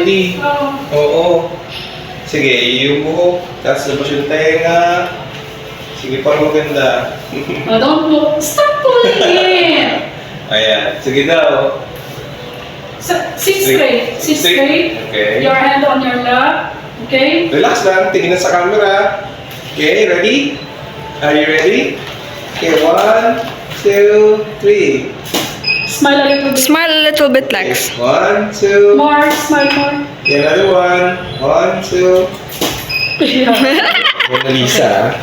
ID. Oo. Sige, yung buhok. Tapos labas yung tenga. Sige, parang maganda. Don't look. Stop pulling it. Ayan. Sige daw. Sixth grade. Sixth grade. Okay. Your hand on your lap. Okay? Relax lang. Tingin na sa camera. Okay, ready? Are you ready? Okay, 1, 2, 3. Smile a little bit. Smile a little bit, Lex. 1, 2. More. Smile more. Okay, another one. 1, 2. Mona Lisa.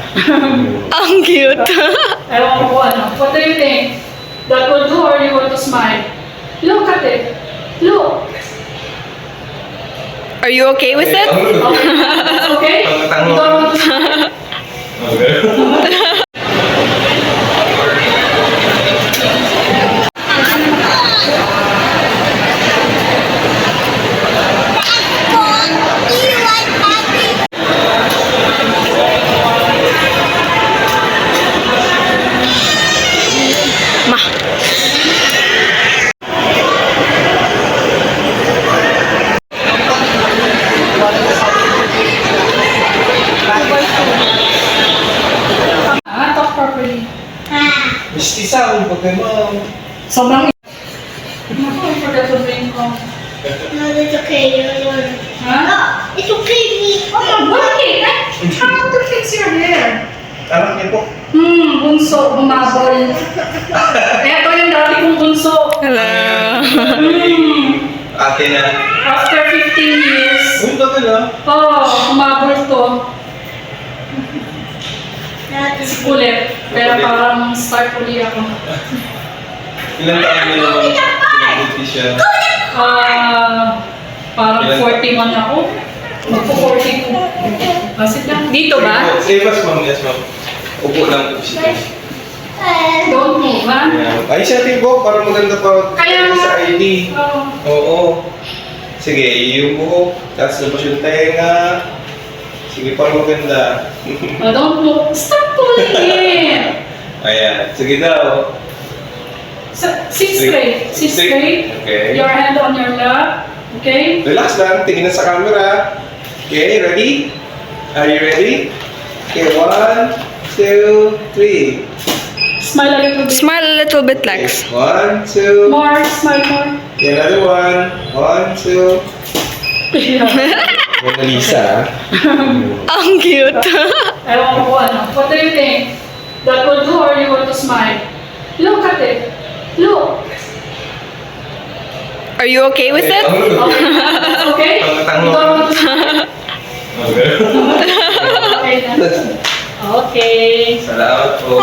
Ang cute. Ewan ko ano. What do you think? That will do or you want to smile? Look at it. Look. Are you okay with it? Okay? You don't want to smile? Ma. Talk properly. Mistisa ang Pokemon. Sobrang Naku, I forgot to drink ko. No, it's okay. You're one. Ha? No, it's okay. Me. Oh, bakit? I'm trying to fix your hair. Anak niyo po. Bunso, bumabol. Eto yung dati kong bunso. Hello. Ate na. After 15 years, Uy, tagal ah. bumabol to. Ulit. Pero parang start uli ako. Ilang taon niyo naman pinag-buntis siya? Parang 41 ako. Magpo-42. Kasi lang. Dito ba? Yes, ma'am. Yes, ma'am. Upo lang po siya. Don't move, ha? Ayan. Ay, siya tibo. Para maganda pa Kaya sa ID. Oo. Sige, yung buhok. Tapos labas yung tenga. Sige, parang maganda. Don't look. Stop pulling it. Ayan. Sige daw. Sixth grade. Sixth grade. Okay. Your hand on your lap. Okay? Relax lang. Tingin na sa camera. Okay, ready? Are you ready? Okay, 1, 2, 3. Smile a little bit. Smile a little bit, Lex. 1, 2. More. Smile more. Okay, another one. 1, 2. Mona Lisa. Ang cute. Ewan ko ano. What do you think? That will do or you want to smile? Look at it. Look. Are you okay with it? Okay? You don't want to smile? Okay na. Okay. Salamat po.